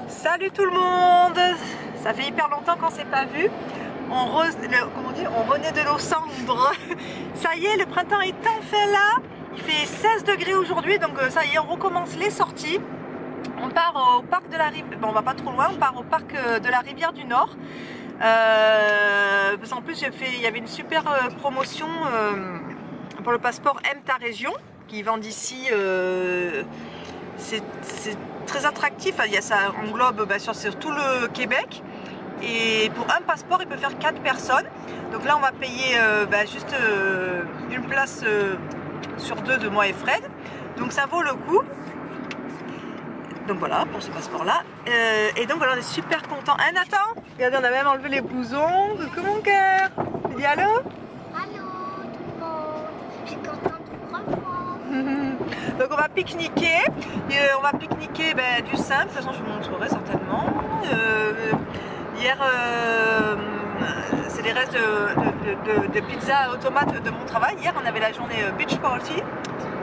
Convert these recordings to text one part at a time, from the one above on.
Salut tout le monde. Ça fait hyper longtemps qu'on s'est pas vu. On renaît de nos cendres. Ça y est, le printemps est enfin là. Il fait 16 degrés aujourd'hui, donc ça y est, on recommence les sorties. On part au parc de la rivière. Bon, on va pas trop loin, on part au parc de la rivière du Nord. Parce qu'en plus, il y avait une super promotion pour le passeport Aime ta région qui vendent ici. C'est très attractif, ça englobe sur tout le Québec. Et pour un passeport, il peut faire 4 personnes. Donc là, on va payer juste une place sur 2 de moi et Fred. Donc ça vaut le coup. Donc voilà, pour ce passeport-là. Et donc voilà, on est super contents. Hein, Nathan? Regardez, on a même enlevé les blousons. Coucou mon cœur. Tu dis allô? Allô tout le monde. Je suis contente de vous revoir. Donc on va pique-niquer. On va pique-niquer du simple. De toute façon, je vous montrerai certainement. Hier, c'est les restes de pizza automate de mon travail. Hier, on avait la journée beach party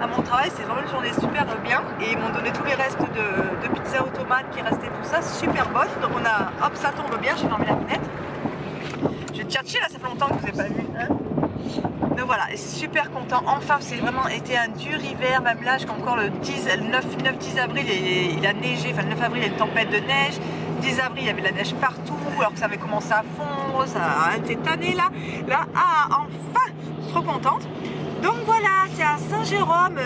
à mon travail. C'est vraiment une journée super bien. Et ils m'ont donné tous les restes de pizza automate qui restaient, tout ça, super bonne. Donc on a, hop, ça tombe bien. J'ai fermé la fenêtre. Je vais te chercher là, ça fait longtemps que je vous ai pas vu. Hein. Donc voilà, et super content. Enfin, c'est vraiment été un dur hiver. Même là, encore le 9-10 avril, il a neigé. Enfin, le 9 avril, il y a une tempête de neige. 10 avril, il y avait de la neige partout, alors que ça avait commencé à fondre, ça a été tanné là. Là, enfin, je suis trop contente. Donc voilà, c'est à Saint-Jérôme,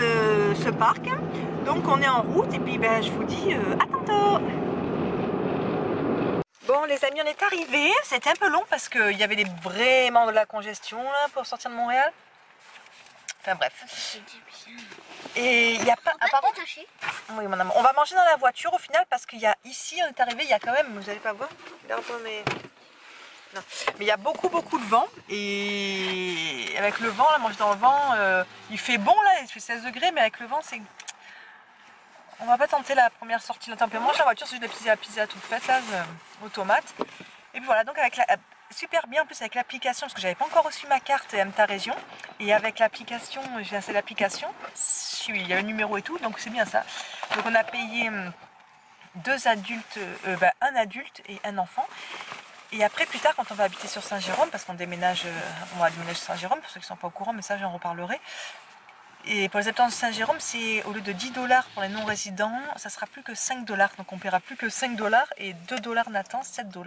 ce parc. Donc on est en route, et puis je vous dis à tantôt. Bon les amis, on est arrivés. C'était un peu long parce qu'il y avait vraiment de la congestion là, pour sortir de Montréal. Enfin bref. Et il n'y a pas. Apparemment. Oui, mon amour. On va manger dans la voiture au final parce qu'il y a ici, on est arrivé, il y a quand même, vous n'allez pas voir. Mais il y a beaucoup de vent. Et avec le vent, là, manger dans le vent, il fait bon là, il fait 16 degrés, mais avec le vent, c'est. On va pas tenter la première sortie. Là, on peut manger la voiture, c'est juste la pizza toute faite là, aux tomates. Et puis voilà, donc avec la. Super bien en plus avec l'application, parce que j'avais pas encore reçu ma carte Aime ta région, et avec l'application, j'ai installé l'application, il y a le numéro et tout, donc c'est bien ça. Donc on a payé un adulte et un enfant, et après plus tard quand on va habiter sur Saint-Jérôme, parce qu'on déménage, on va déménager sur Saint-Jérôme, pour ceux qui ne sont pas au courant, mais ça j'en reparlerai. Et pour les habitants de Saint-Jérôme, c'est au lieu de 10 $ pour les non-résidents, ça sera plus que 5 $, donc on paiera plus que 5 $ et 2 $ Nathan, 7 $.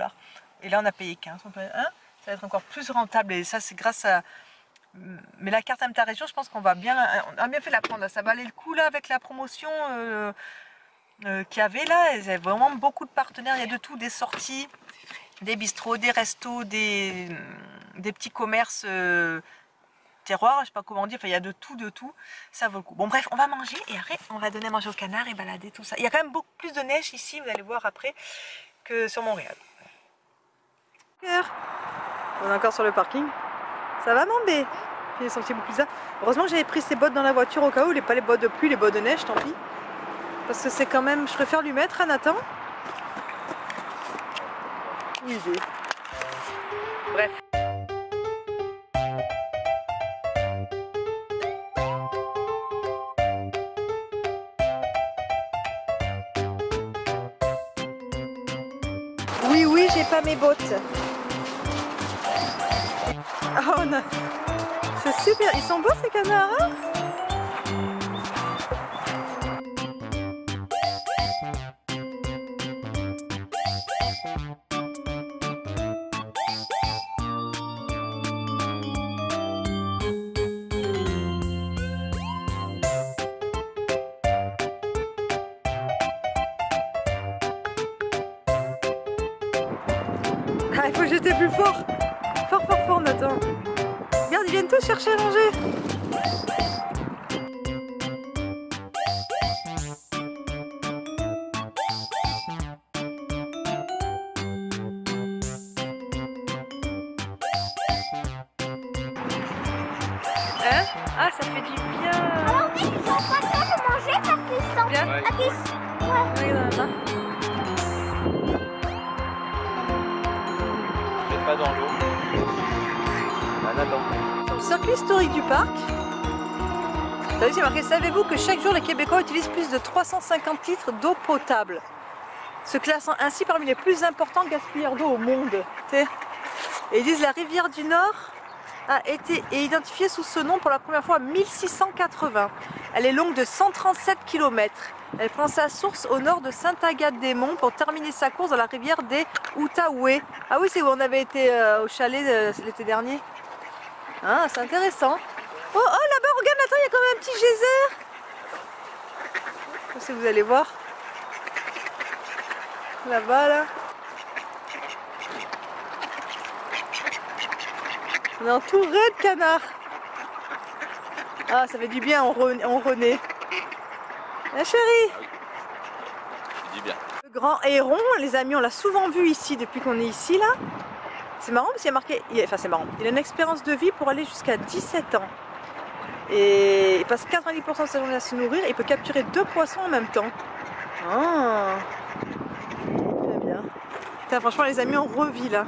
Et là on a payé 15, on paye 1, ça va être encore plus rentable et ça c'est grâce à... Mais la carte Aime ta région, je pense qu'on va bien... On a bien fait la prendre, ça valait le coup là avec la promotion qu'il y avait là. Il y avait vraiment beaucoup de partenaires, il y a de tout, des sorties, des bistrots, des restos, des petits commerces terroirs, je sais pas comment dire, enfin il y a de tout, ça vaut le coup. Bon bref, on va manger et après on va donner à manger au canard et balader tout ça. Il y a quand même beaucoup plus de neige ici, vous allez voir après, que sur Montréal. On est encore sur le parking. Ça va mon bé? Il est son petit bout plus ça. Heureusement que j'avais pris ses bottes dans la voiture au cas où, pas les bottes de pluie, les bottes de neige, tant pis. Parce que c'est quand même, je préfère lui mettre à Nathan. Une idée. Bref. Oui, j'ai pas mes bottes. Oh non. C'est super, ils sont beaux ces canards hein. Ah, il faut jeter plus fort. Fort, Nathan. Regarde, ils viennent tous chercher à manger. Hein? Ah, ça fait du bien. Alors oui, ils ont pas le temps de manger parce qu'ils sont... Bien. Ouais. Regarde, Pas dans l'eau. Sur le circuit historique du parc, T'as vu, c'est marqué, savez-vous que chaque jour les Québécois utilisent plus de 350 litres d'eau potable? se classant ainsi parmi les plus importants gaspilleurs d'eau au monde. Et ils disent la rivière du Nord a été identifiée sous ce nom pour la première fois en 1680. Elle est longue de 137 km. Elle prend sa source au nord de Sainte-Agathe-des-Monts pour terminer sa course dans la rivière des Outaouais. Ah oui, c'est où on avait été au chalet l'été dernier. Ah, c'est intéressant. Oh, oh là-bas, regarde, attends, il y a quand même un petit geyser. Je sais pas si vous allez voir. Là-bas, là. On est entouré de canards. Ah, ça fait du bien en René. La chérie. Du bien. Le grand héron, les amis, on l'a souvent vu ici depuis qu'on est ici, là. C'est marrant parce qu'il y a marqué... Enfin, c'est marrant. Il a une expérience de vie pour aller jusqu'à 17 ans. Et il passe 90% de sa journée à se nourrir. Et il peut capturer 2 poissons en même temps. Ah. Très bien. Putain, franchement, les amis, on revit, là.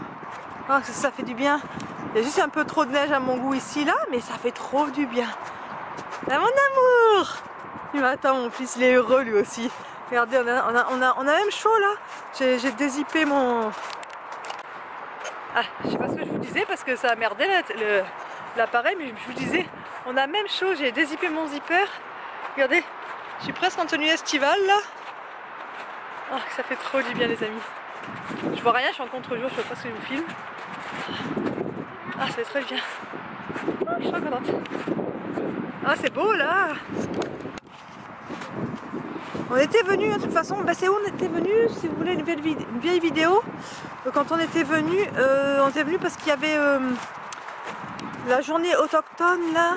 Ah, ça fait du bien. Il y a juste un peu trop de neige à mon goût ici, là, mais ça fait trop du bien. Ah, mon amour! Il m'attend, mon fils, il est heureux lui aussi. Regardez, on a même chaud là. J'ai dézippé mon... Ah, je sais pas ce que je vous disais parce que ça a merdé l'appareil, mais je vous disais, on a même chaud. J'ai dézippé mon zipper. Regardez, je suis presque en tenue estivale là. Ah, ça fait trop du bien, les amis. Je vois rien, je suis en contre-jour, je sais pas ce que je vous filme. Ah, ça fait très bien. Oh, je suis trop contente. Ah, c'est beau là. On était venu, de toute façon, bah, c'est où on était venu, si vous voulez une vieille vidéo. Quand on était venu parce qu'il y avait la journée autochtone là.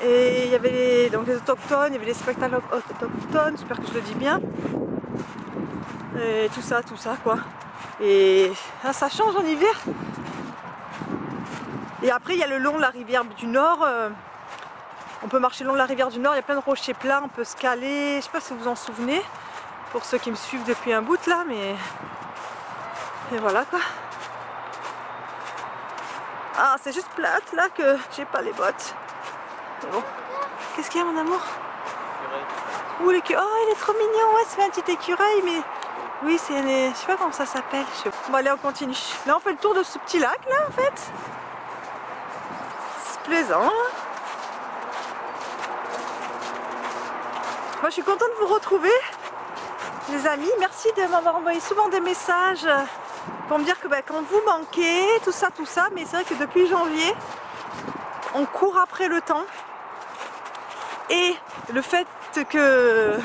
Et il y avait donc les autochtones, il y avait les spectacles autochtones, j'espère que je le dis bien. Et tout ça quoi. Et ah, ça change en hiver. Et après il y a le long de la rivière du Nord. On peut marcher le long de la rivière du Nord, il y a plein de rochers plats, on peut se caler. Je sais pas si vous vous en souvenez, pour ceux qui me suivent depuis un bout là, mais... Et voilà quoi. Ah, c'est juste plate là que j'ai pas les bottes. Bon. Qu'est-ce qu'il y a, mon amour? Ouh, l'écureuil. Oh, il est trop mignon, ouais, c'est un petit écureuil, mais... Oui, c'est... Je sais pas comment ça s'appelle. Bon, allez, on continue. Là, on fait le tour de ce petit lac là, en fait. C'est plaisant, hein. Moi, je suis contente de vous retrouver, les amis. Merci de m'avoir envoyé souvent des messages pour me dire que quand vous manquez, tout ça. Mais c'est vrai que depuis janvier, on court après le temps. Et le fait que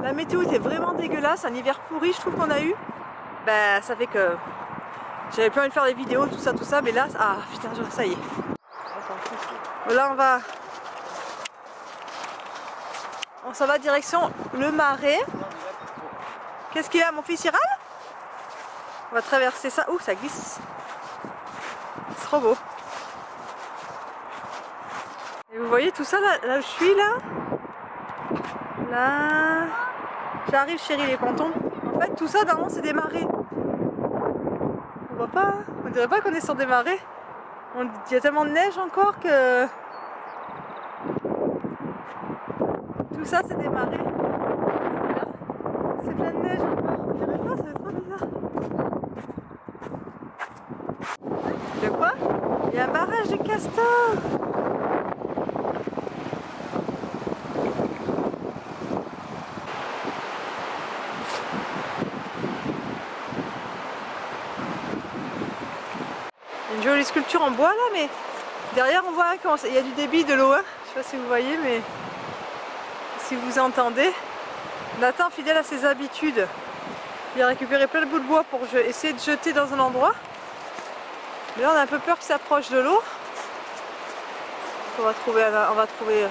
la météo était vraiment dégueulasse, un hiver pourri, je trouve qu'on a eu, ça fait que j'avais plus envie de faire des vidéos, tout ça. Mais là, ah putain, ça y est. Là, on s'en va direction le Marais. Qu'est-ce qu'il y a, mon fils, il râle? On va traverser ça. Ouh, ça glisse. C'est trop beau. Et vous voyez tout ça là où je suis là? Là. J'arrive, chérie, les pontons. En fait, tout ça, normalement, c'est des marais. On voit pas. On dirait pas qu'on est sur des marais. Il y a tellement de neige encore que... Tout ça, c'est des marais. C'est plein de neige encore. On dirait pas, ça va être trop bizarre. De quoi? Il y a un barrage de castors. Une jolie sculpture en bois là, mais derrière on voit qu'il y a du débit de l'eau. Hein. Je sais pas si vous voyez, mais si vous entendez. Nathan, fidèle à ses habitudes, il a récupéré plein de bouts de bois pour essayer de jeter dans un endroit. Mais là on a un peu peur qu'il s'approche de l'eau. On va trouver.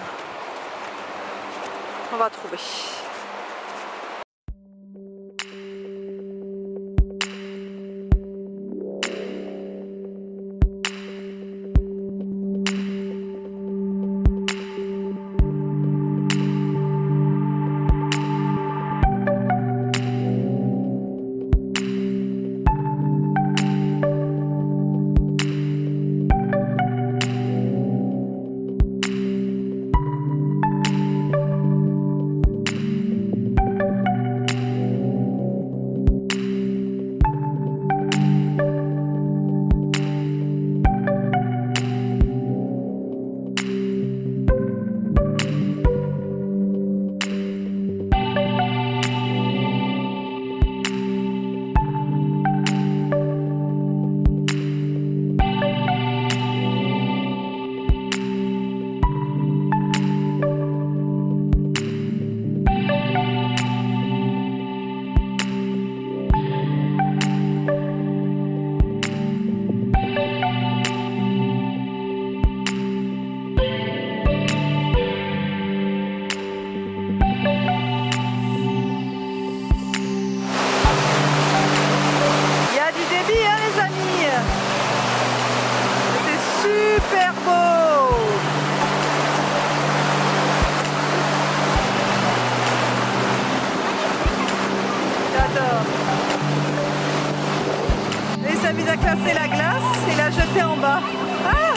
Et il s'est mis à casser la glace et l'a jeté en bas. Ah!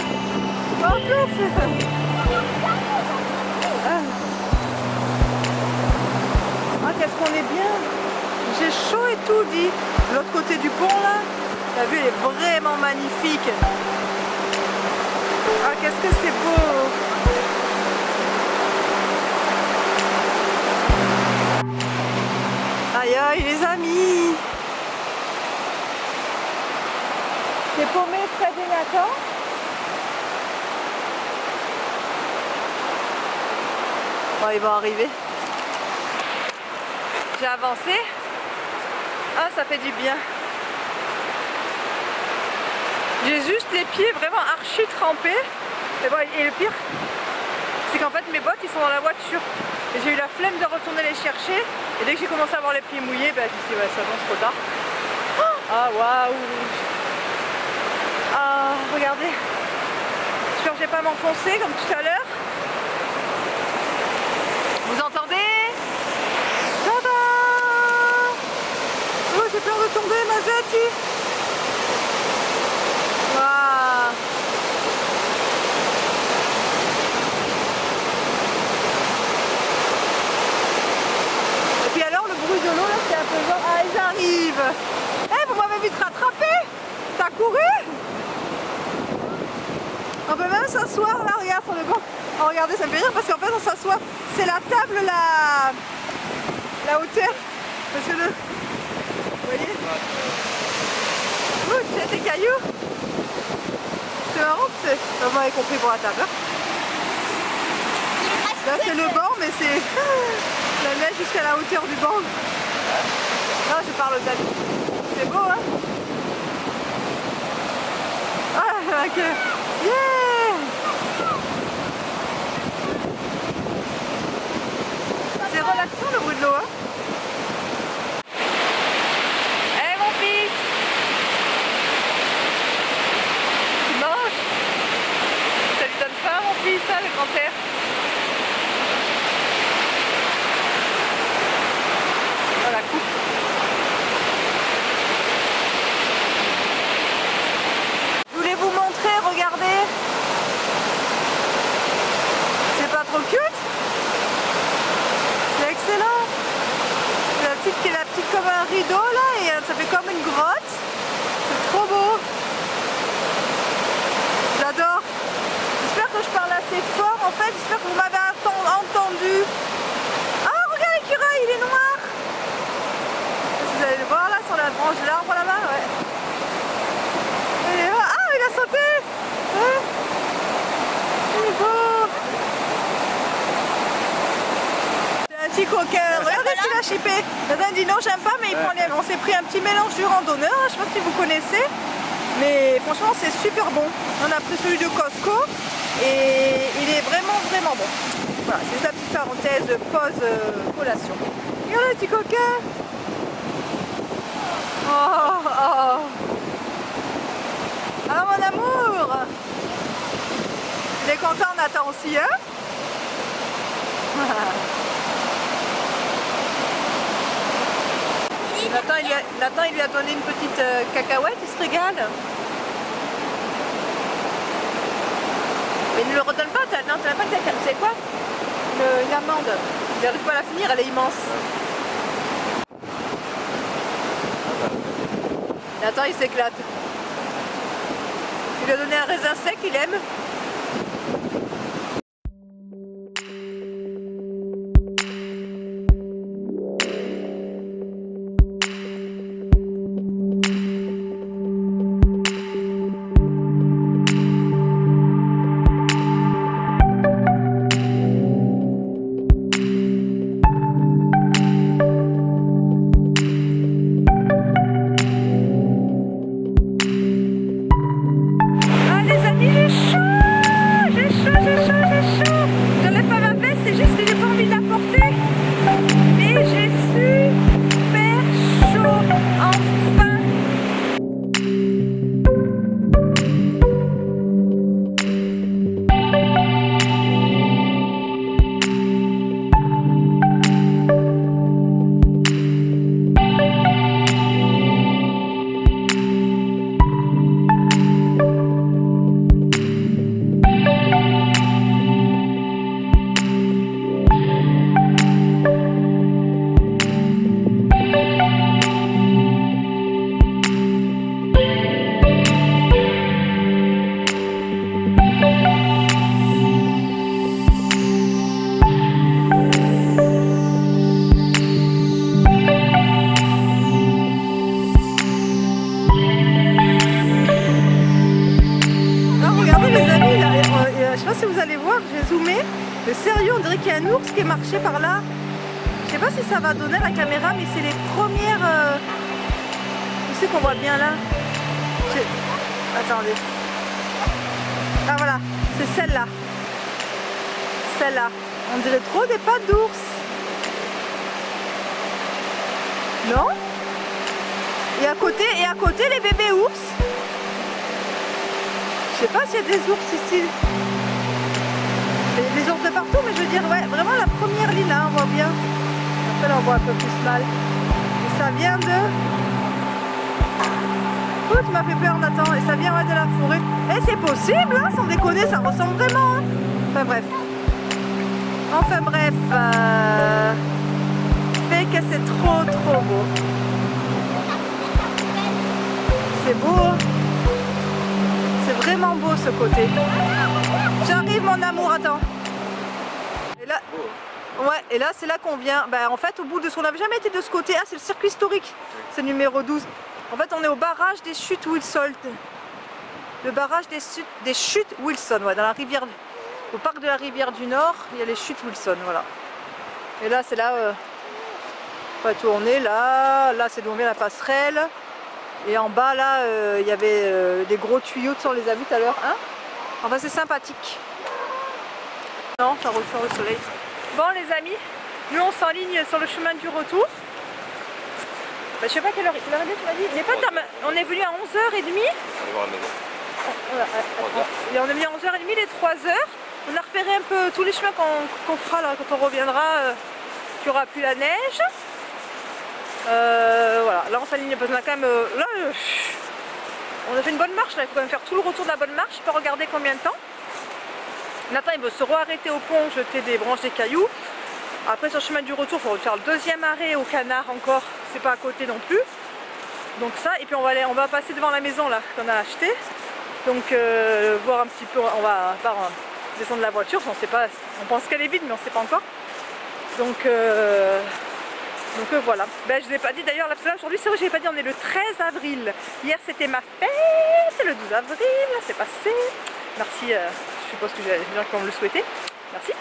Oh, pouf! Ah, qu'est-ce qu'on est bien! J'ai chaud et tout, dit. De l'autre côté du pont, là, la vue elle est vraiment magnifique. Ah, qu'est-ce que c'est beau! Aïe aïe les amis! T'es paumé près des Nathan? Bon, ils vont arriver. J'ai avancé. Ah, ça fait du bien. J'ai juste les pieds vraiment archi trempés. Et, bon, et le pire, c'est qu'en fait mes bottes ils sont dans la voiture. Et j'ai eu la flemme de retourner les chercher. Et dès que j'ai commencé à avoir les pieds mouillés, ben, je me suis dit ouais, ça va, c'est trop tard. Ah waouh! Ah, regardez. J'espère que je vais pas m'enfoncer comme tout à l'heure. Vous entendez? Tada! Oh, j'ai peur de tomber, ma Zati. Waouh! Et puis alors, le bruit de l'eau, là, c'est un peu genre, ah, ils arrivent! Eh, vous m'avez vite rattrapé! T'as couru? On peut même s'asseoir là, regarde sur le banc. Oh, regardez, ça me fait rire parce qu'en fait on s'assoit. C'est la table, la hauteur. Parce que le... Vous voyez? Ouh, j'ai des cailloux. C'est marrant, c'est... Vous m'avez compris pour la table. Hein. Là c'est le banc, mais c'est la neige jusqu'à la hauteur du banc. Là je parle aux amis. C'est beau, hein? Ah, ok. Yeah! C'est relaxant le bruit de l'eau, hein? Eh mon fils! Tu manges? Ça lui donne faim mon fils, ça, le grand-père? Oh la coupe! Vous montrer, regardez, c'est pas trop cute, c'est excellent. La petite comme un rideau là et ça fait comme une grotte, c'est trop beau. J'adore. J'espère que je parle assez fort en fait, j'espère que vous m'avez entendu. Ah regarde l'écureuil, il est noir. Vous allez le voir là sur la branche de l'arbre là-bas, ouais. Il a sauté! Ouais. Il est beau! C'est un petit coquin. Regardez ce qu'il a chippé. Nathan dit non, j'aime pas, mais il prend les... On s'est pris un petit mélange du randonneur. Je sais pas si vous connaissez. Mais franchement, c'est super bon. On a pris celui de Costco. Et il est vraiment, vraiment bon. Voilà, c'est sa petite parenthèse pause collation. Regardez le petit coquin! Oh, oh. Ah mon amour! Il est content, Nathan aussi, hein? Nathan, il lui a donné une petite cacahuète, il se régale. Mais il ne le redonne pas, non, tu n'as pas de cacahuète, c'est quoi? Une amande. Il n'arrive pas à la finir, elle est immense. Nathan, il s'éclate. Il lui a donné un raisin sec, il aime. Ah les amis, il est chaud! dirait qu'il y a un ours qui est marché par là. Je sais pas si ça va donner à la caméra, mais c'est les premières... Où c'est qu'on voit bien là? Attendez. Ah voilà, c'est celle-là. Celle-là. On dirait trop des pattes d'ours. Non? Et à côté les bébés ours. Je sais pas s'il y a des ours ici. Il y a des ours de partout, mais je veux dire, ouais, vraiment la première ligne là, on voit bien. Après là on voit un peu plus mal. Et ça vient de... Oh, tu m'as fait peur Nathan. Et ça vient ouais, de la forêt. Eh c'est possible, hein, sans déconner, ça ressemble vraiment. Hein. Enfin bref. Fait que c'est trop beau. C'est beau. Hein. C'est vraiment beau ce côté. J'arrive mon amour, attends. Et là, ouais, et là c'est là qu'on vient. En fait au bout de ce qu'on n'avait jamais été de ce côté. Ah c'est le circuit historique. C'est le numéro 12. En fait on est au barrage des chutes Wilson. Le barrage des chutes Wilson, ouais, dans la rivière. Au parc de la rivière du Nord, il y a les chutes Wilson, voilà. Et là c'est là on va tourner, là c'est d'où on vient la passerelle. Et en bas là, il y avait des gros tuyaux, on les a vus tout à l'heure, hein. Enfin c'est sympathique. Non, ça ressort le soleil. Bon les amis, nous on s'enligne sur le chemin du retour. Je sais pas quelle heure il est, tu m'as dit. Il est pas tard, on est venu à 11h30. On va voir la maison. Et on est venu à 11h30, il est 3h. On a repéré un peu tous les chemins qu'on fera là quand on reviendra, qu'il n'y aura plus la neige. Voilà, là on s'aligne parce qu'on a quand même... on a fait une bonne marche là, il faut quand même faire tout le retour de la bonne marche. Je peux regarder combien de temps. Nathan il veut se re-arrêter au pont, jeter des branches, des cailloux. Après sur le chemin du retour, il faut faire le deuxième arrêt au Canard encore, c'est pas à côté non plus. Donc ça, et puis on va passer devant la maison là qu'on a acheté. Donc voir un petit peu, on va descendre la voiture, on sait pas, on pense qu'elle est vide mais on sait pas encore. Donc voilà. Je vous ai pas dit d'ailleurs, aujourd'hui c'est vrai, je n'ai pas dit, on est le 13 avril. Hier c'était ma fête, le 12 avril, c'est passé. Merci, je suppose que j'ai des gens qui vont me le souhaiter. Merci.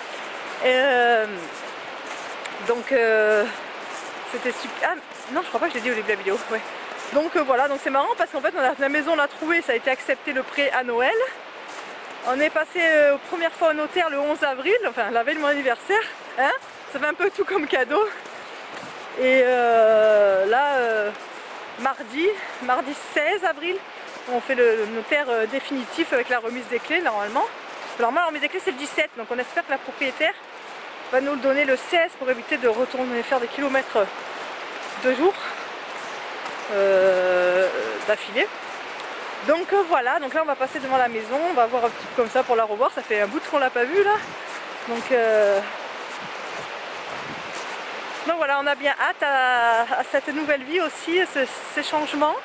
Donc c'était super. Ah non, je crois pas que j'ai dit au début de la vidéo. Ouais. Donc voilà, donc c'est marrant parce qu'en fait la maison on l'a trouvée, ça a été accepté le prêt à Noël. On est passé première fois au notaire le 11 avril, enfin la veille de mon anniversaire. Hein, ça fait un peu tout comme cadeau. Et mardi 16 avril, on fait le notaire définitif avec la remise des clés normalement. Normalement la remise des clés c'est le 17, donc on espère que la propriétaire va nous le donner le 16 pour éviter de retourner faire des kilomètres 2 jours d'affilée. Donc voilà, donc là on va passer devant la maison, on va voir un petit peu comme ça pour la revoir, ça fait un bout de qu'on l'a pas vue là. Donc voilà, on a bien hâte à cette nouvelle vie aussi, ces changements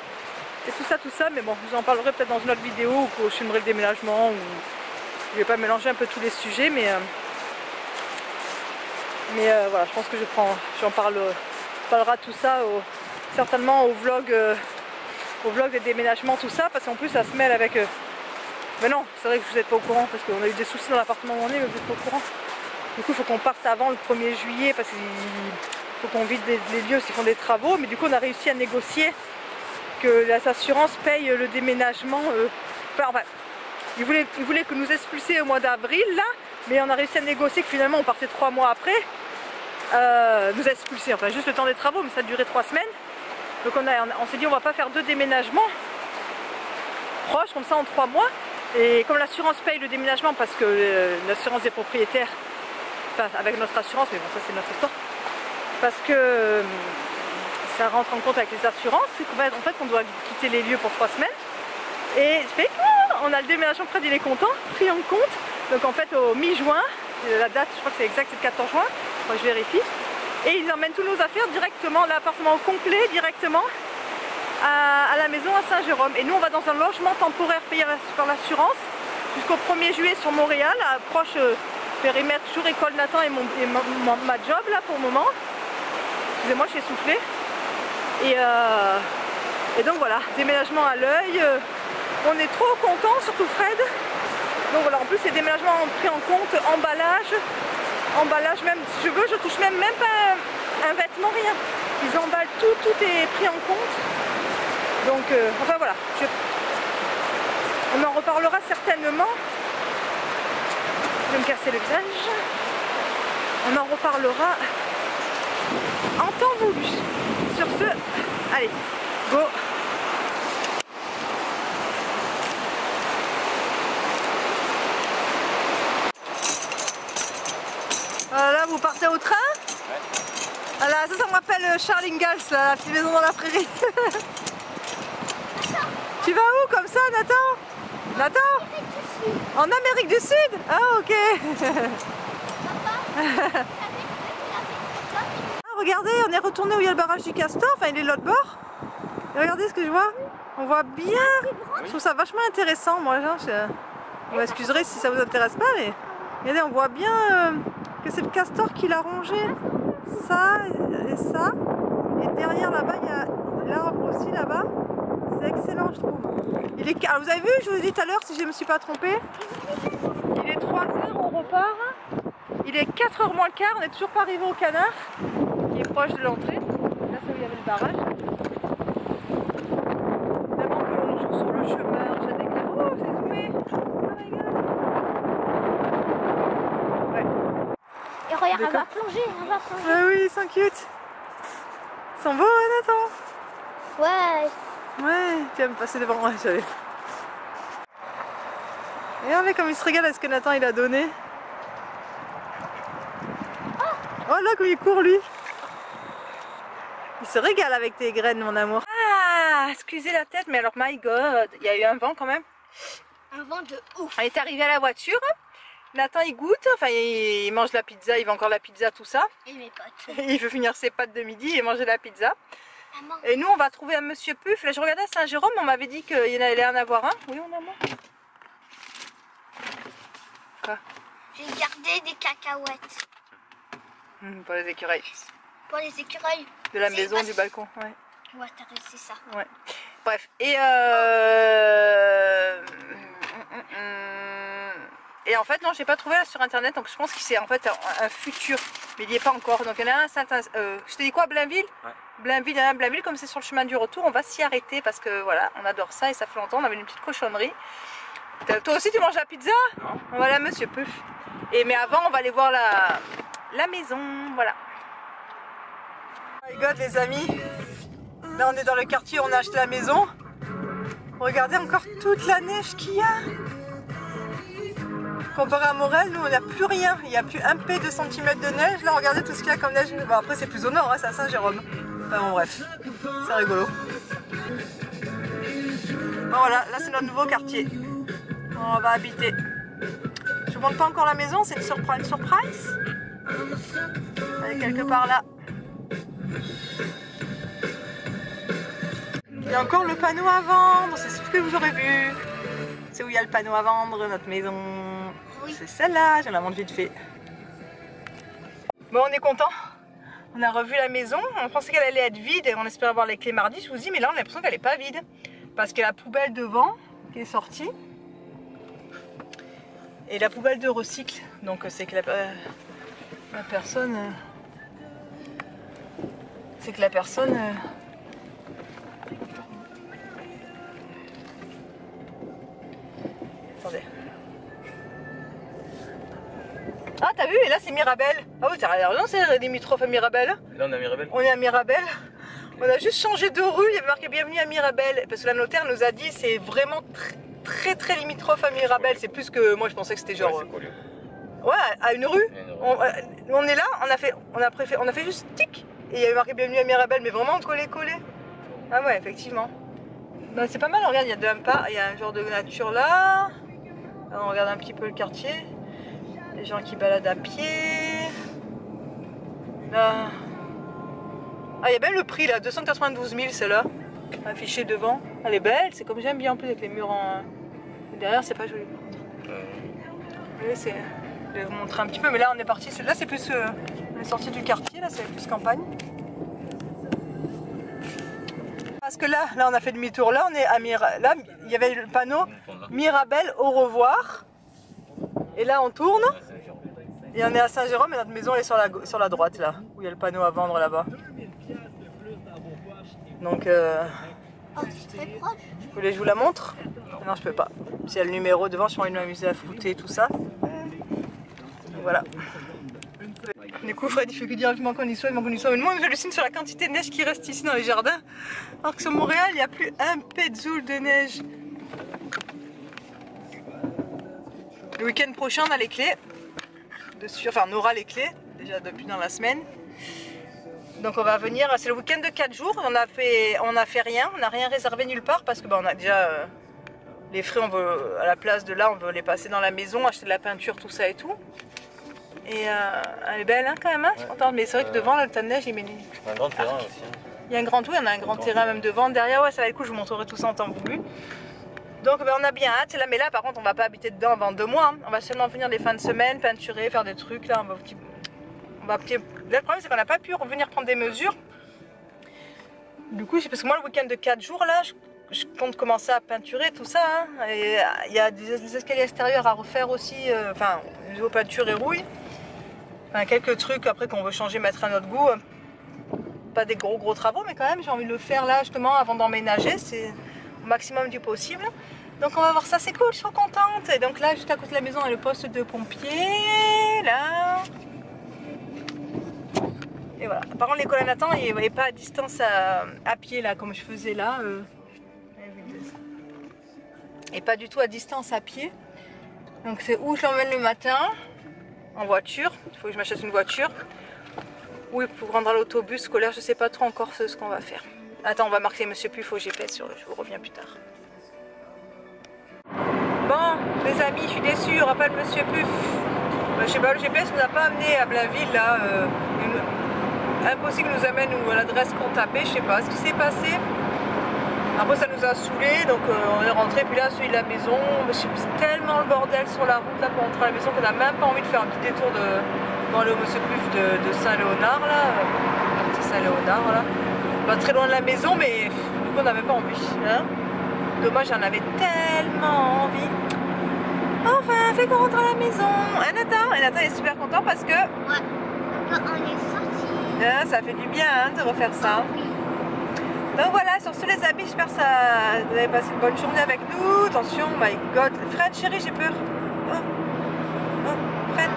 et tout ça, mais bon, je vous en parlerai peut-être dans une autre vidéo où je filmerai le déménagement, où je vais pas mélanger un peu tous les sujets, mais voilà, je pense que j'en parlera tout ça certainement au vlog des déménagements, tout ça, parce qu'en plus ça se mêle avec... Mais non, c'est vrai que vous n'êtes pas au courant, parce qu'on a eu des soucis dans l'appartement où on est, mais vous n'êtes pas au courant. Du coup il faut qu'on parte avant le 1er juillet, parce qu'il faut qu'on vide les lieux s'ils font des travaux, mais du coup on a réussi à négocier que l'assurance paye le déménagement. Enfin, ils voulaient que nous expulser au mois d'avril, là, mais on a réussi à négocier que finalement on partait 3 mois après. Nous expulser, enfin juste le temps des travaux, mais ça a duré 3 semaines. Donc on s'est dit on va pas faire 2 déménagements proches comme ça en 3 mois. Et comme l'assurance paye le déménagement, parce que l'assurance des propriétaires, enfin avec notre assurance, mais bon ça c'est notre histoire, parce que ça rentre en compte avec les assurances, c'est qu'en fait on doit quitter les lieux pour 3 semaines. Et ça fait qu'on a le déménagement, Fred il est content, pris en compte. Donc en fait au mi-juin, la date je crois que c'est exact, c'est le 14 juin, je vérifie. Et ils emmènent tous nos affaires directement, l'appartement complet directement à la maison à Saint-Jérôme. Et nous on va dans un logement temporaire payé par l'assurance jusqu'au 1er juillet sur Montréal, à proche périmètre, toujours école Nathan et ma job là pour le moment. Excusez-moi, je suis essoufflée. Et donc voilà, déménagement à l'œil. On est trop contents, surtout Fred. Donc voilà, en plus c'est déménagement pris en compte, emballage, emballage, même si je veux, je touche même pas un vêtement, rien. Ils emballent tout, tout est pris en compte. Donc, enfin voilà, on en reparlera certainement. Je vais me casser le visage. On en reparlera en temps voulu. Sur ce, allez, go! Voilà, vous partez au train? Ouais. Voilà, ça me rappelle Charles Ingalls, la petite maison dans la prairie. Tu vas où comme ça, Nathan? Nathan? En Amérique du Sud? Ah, ok. Ah, regardez, on est retourné où il y a le barrage du Castor, enfin il est de l'autre bord. Et regardez ce que je vois. On voit bien. Je trouve ça vachement intéressant, moi. Vous m'excuserez si ça vous intéresse pas, mais regardez, on voit bien que c'est le castor qui l'a rongé. Ça et ça. Et derrière là-bas, il y a l'arbre aussi là-bas. C'est excellent, je trouve. Alors, vous avez vu, je vous ai dit tout à l'heure, si je ne me suis pas trompée, il est 3h, on repart. Il est 4h moins le quart, on n'est toujours pas arrivé au canard, qui est proche de l'entrée. Là, c'est où il y avait le barrage. D'abord qu'on joue sur le chemin, j'ai déclaré. Oh, c'est zoomé! Oh my god! Ouais. Et regarde, on va plonger, on va plonger. Ah oui, ils sont cute. Ils sont beaux, hein, Nathan? Ouais. Ouais, tu vas me passer devant moi, j'allais. Regardez comme il se régale à ce que Nathan il a donné. Oh là comme il court lui. Il se régale avec tes graines mon amour. Ah, excusez la tête mais alors my god, il y a eu un vent quand même. Un vent de ouf. On est arrivé à la voiture. Nathan il goûte, enfin il mange la pizza, il veut encore la pizza tout ça. Et mes potes. Il veut finir ses pâtes de midi et manger la pizza. Maman. Et nous on va trouver un monsieur Puff. Là je regardais à Saint-Jérôme, on m'avait dit qu'il y allait en avoir un. Oui mon amour. Quoi? J'ai gardé des cacahuètes. Pour les écureuils. Pour les écureuils. De la maison, du balcon. Ouais. Ouais, t'as réussi ça. Ouais. Bref. Et en fait, non, j'ai pas trouvé là sur internet. Donc je pense que c'est en fait un futur. Mais il n'y est pas encore. Donc il y en a un certain. Je te dis quoi, Blainville? Ouais. Blainville, Blainville, comme c'est sur le chemin du retour, on va s'y arrêter parce que voilà, on adore ça et ça fait longtemps. On avait une petite cochonnerie. Toi aussi, tu manges la pizza? Non. Voilà, monsieur Puff. Mais avant, on va aller voir la maison. Voilà. Oh my god, les amis. Là, on est dans le quartier où on a acheté la maison. Regardez encore toute la neige qu'il y a. Comparé à Morel, nous, on n'a plus rien. Il n'y a plus un P de centimètres de neige. Là, regardez tout ce qu'il y a comme neige. Bon, après, c'est plus au nord, hein, c'est à Saint-Jérôme. Enfin, bon, bref. C'est rigolo. Bon, voilà, là, c'est notre nouveau quartier. On va habiter. Je vous montre pas encore la maison, c'est une surprise. Elle est quelque part là. Il y a encore le panneau à vendre, c'est ce que vous aurez vu. C'est où il y a le panneau à vendre, notre maison. Oui. C'est celle-là, je la montre vite fait. Bon, on est content. On a revu la maison, on pensait qu'elle allait être vide et on espérait avoir les clés mardi, je vous dis, mais là on a l'impression qu'elle n'est pas vide. Parce qu'il y a la poubelle devant qui est sortie. Et la poubelle de recycle, donc c'est que la personne... c'est que la personne... Attendez. Ah t'as vu, et là c'est Mirabel. Ah oui, t'as raison, c'est limitrophe à Mirabel. Là on est à Mirabel. On est à Mirabel. On a juste changé de rue, il y avait marqué bienvenue à Mirabel. Parce que la notaire nous a dit c'est vraiment très limitrophe à Mirabel. C'est plus que moi je pensais que c'était genre... Ouais, à une rue. On est là, on a fait juste tic. Et il y avait marqué bienvenue à Mirabel, mais vraiment collé. Ah ouais, effectivement. Ben, c'est pas mal, regarde, il y a il y a un genre de nature là. Alors, on regarde un petit peu le quartier. Les gens qui baladent à pied. Là. Ah, il y a même le prix là, 292 000 celle-là. Affiché devant. Elle est belle, c'est comme j'aime bien en plus avec les murs en... Derrière, c'est pas joli. Oui, c'est... Je vais vous montrer un petit peu, mais là on est parti. Là c'est plus... on est sorti du quartier, là c'est plus campagne. Parce que là on a fait demi-tour. Là on est à Là il y avait le panneau Mirabel au revoir. Et là on tourne. Et on est à Saint-Jérôme et notre maison elle est sur la droite là, où il y a le panneau à vendre là-bas. Donc Oh, c'est très proche. vous voulez que je vous la montre? Non, je peux pas. S'il y a le numéro devant, j'ai envie de m'amuser à flouter tout ça. Donc, voilà. Du coup, Fred il fait que dire vivement qu'on y soit, vivement qu'on y soit. Mais moi, j'hallucine sur la quantité de neige qui reste ici dans les jardins. Alors que sur Montréal, il n'y a plus un petzoul de neige. Le week-end prochain, on a les clés. Enfin, on aura les clés, déjà depuis dans la semaine. Donc on va venir, c'est le week-end de 4 jours. On a fait rien, on n'a rien réservé nulle part parce que on a déjà les frais, on veut, à la place de là, on veut les passer dans la maison, acheter de la peinture, tout ça et tout. Et elle est belle hein, quand même, hein, je suis contente. Mais c'est vrai que devant, là, le tas de neige, il met un grand terrain aussi. Il y a un grand tour, il y en a un grand terrain même devant. Derrière, ouais, ça va être cool, je vous montrerai tout ça en temps voulu. Donc on a bien hâte, là, mais là par contre on va pas habiter dedans avant 2 mois. Hein. On va seulement venir les fins de semaine, peinturer, faire des trucs. Là, Là, le problème c'est qu'on n'a pas pu revenir prendre des mesures. Du coup, c'est parce que moi le week-end de 4 jours là, je compte commencer à peinturer tout ça. Hein. Et il y a des escaliers extérieurs à refaire aussi, enfin, niveau peinture et rouille. Enfin, quelques trucs après qu'on veut changer, mettre à notre goût. Pas des gros travaux, mais quand même j'ai envie de le faire là justement avant d'emménager. C'est au maximum du possible. Donc on va voir ça, c'est cool, je suis contente. Et donc là, juste à côté de la maison, il y a le poste de pompier, là. Et voilà. Par contre, l'école à Nathan, il n'est pas à distance à pied, là, comme je faisais là. Et pas du tout à distance à pied. Donc c'est où je l'emmène le matin, en voiture. Il faut que je m'achète une voiture. Ou pour rendre à l'autobus scolaire, je sais pas trop encore ce qu'on va faire. Attends, on va marquer Monsieur Puff au GPS, je vous reviens plus tard. Bon, les amis, je suis déçue, on rappelle Monsieur Puff. Je sais pas, le GPS nous a pas amené à Blainville, là. Impossible qu'il nous amène à l'adresse qu'on tapait, je sais pas ce qui s'est passé. Après, ça nous a saoulés, donc on est rentré. Puis là, celui de la maison, c'est tellement le bordel sur la route là pour rentrer à la maison qu'on n'a même pas envie de faire un petit détour pour aller au Monsieur Puff de Saint-Léonard, là. C'est Saint-Léonard, là. Pas très loin de la maison, mais du coup, on n'avait pas envie. Hein. Dommage, j'en avais tellement envie. Enfin, fait qu'on rentre à la maison. Et Nathan est super content parce que... Ouais, on est sorti. Hein, ça fait du bien hein, de refaire ça. Oui. Donc voilà, sur ce les amis, j'espère que vous avez passé une bonne journée avec nous. Attention, my god. Fred, chérie, j'ai peur. Oh, Fred.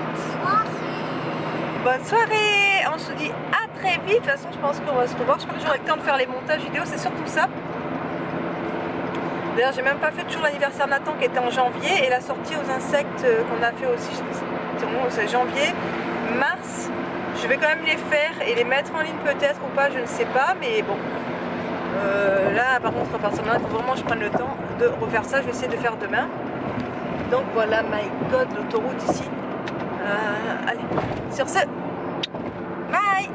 Bonne soirée. On se dit à très vite. De toute façon, je pense qu'on va se revoir. Je n'ai pas toujours le temps de faire les montages vidéo, c'est surtout ça. D'ailleurs, j'ai même pas fait toujours l'anniversaire de Nathan qui était en janvier et la sortie aux insectes qu'on a fait aussi, c'est janvier, mars. Je vais quand même les faire et les mettre en ligne peut-être ou pas, je ne sais pas, mais bon. Là, par contre, à partir de là, il faut vraiment que je prenne le temps de refaire ça. Je vais essayer de faire demain. Donc voilà, my god, l'autoroute ici. Allez, sur ce, bye.